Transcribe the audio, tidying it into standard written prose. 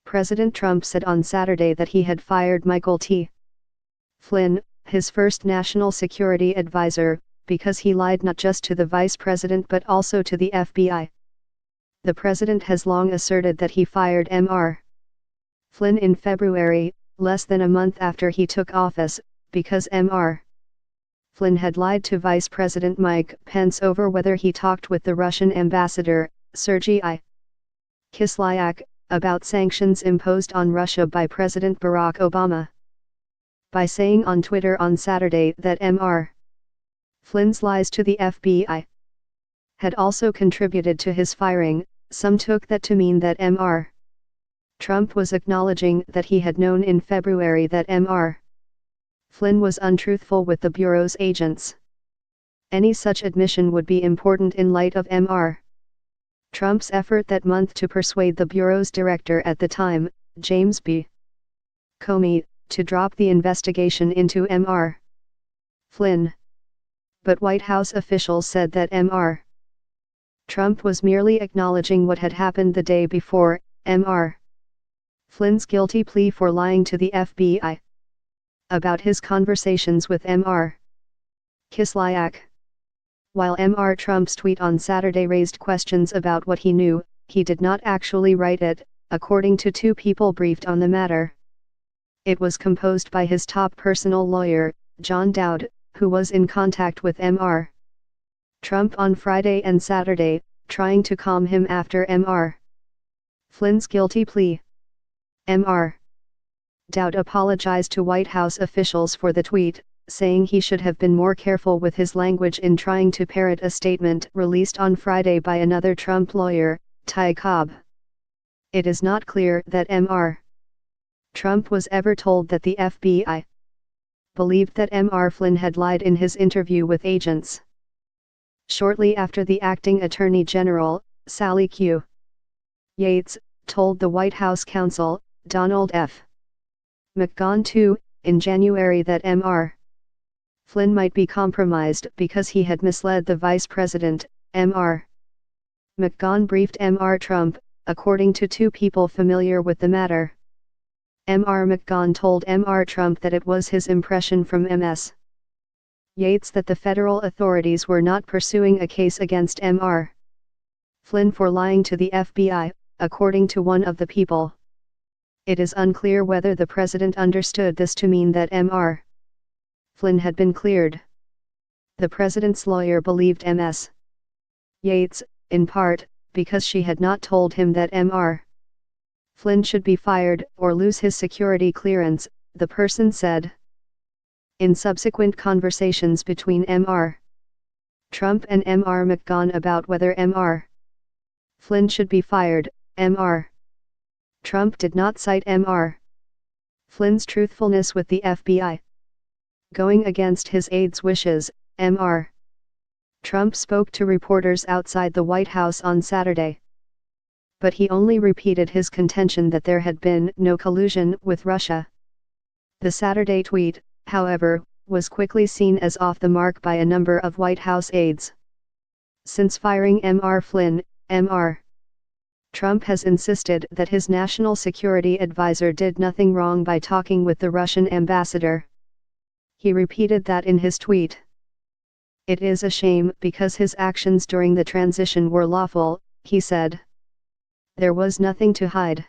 President Trump said on Saturday that he had fired Michael T. Flynn, his first national security advisor, because he lied not just to the vice president but also to the FBI. The president has long asserted that he fired Mr. Flynn in February, less than a month after he took office, because Mr. Flynn had lied to Vice President Mike Pence over whether he talked with the Russian ambassador, Sergei Kislyak, about sanctions imposed on Russia by President Barack Obama. By saying on Twitter on Saturday that Mr. Flynn's lies to the FBI had also contributed to his firing, some took that to mean that Mr. Trump was acknowledging that he had known in February that Mr. Flynn was untruthful with the Bureau's agents. Any such admission would be important in light of Mr. Trump's effort that month to persuade the Bureau's director at the time, James B. Comey, to drop the investigation into Mr. Flynn. But White House officials said that Mr. Trump was merely acknowledging what had happened the day before, Mr. Flynn's guilty plea for lying to the FBI about his conversations with Mr. Kislyak. While Mr. Trump's tweet on Saturday raised questions about what he knew, he did not actually write it, according to two people briefed on the matter. It was composed by his top personal lawyer, John Dowd, who was in contact with Mr. Trump on Friday and Saturday, trying to calm him after Mr. Flynn's guilty plea. Mr. Dowd apologized to White House officials for the tweet, saying he should have been more careful with his language in trying to parrot a statement released on Friday by another Trump lawyer, Ty Cobb. It is not clear that Mr. Trump was ever told that the FBI believed that Mr. Flynn had lied in his interview with agents. Shortly after the acting Attorney General, Sally Q. Yates, told the White House counsel, Donald F. McGahn in January that Mr. Flynn might be compromised because he had misled the vice president, Mr. McGahn briefed Mr. Trump, according to two people familiar with the matter. Mr. McGahn told Mr. Trump that it was his impression from Ms. Yates that the federal authorities were not pursuing a case against Mr. Flynn for lying to the FBI, according to one of the people. It is unclear whether the president understood this to mean that Mr. Flynn had been cleared. The president's lawyer believed Ms. Yates, in part, because she had not told him that Mr. Flynn should be fired or lose his security clearance, the person said. In subsequent conversations between Mr. Trump and Mr. McGahn about whether Mr. Flynn should be fired, Mr. Trump did not cite Mr. Flynn's truthfulness with the FBI. Going against his aide's wishes, Mr. Trump spoke to reporters outside the White House on Saturday. But he only repeated his contention that there had been no collusion with Russia. The Saturday tweet, however, was quickly seen as off the mark by a number of White House aides. Since firing Mr. Flynn, Mr. Trump has insisted that his national security advisor did nothing wrong by talking with the Russian ambassador. He repeated that in his tweet. It is a shame because his actions during the transition were lawful, he said. There was nothing to hide.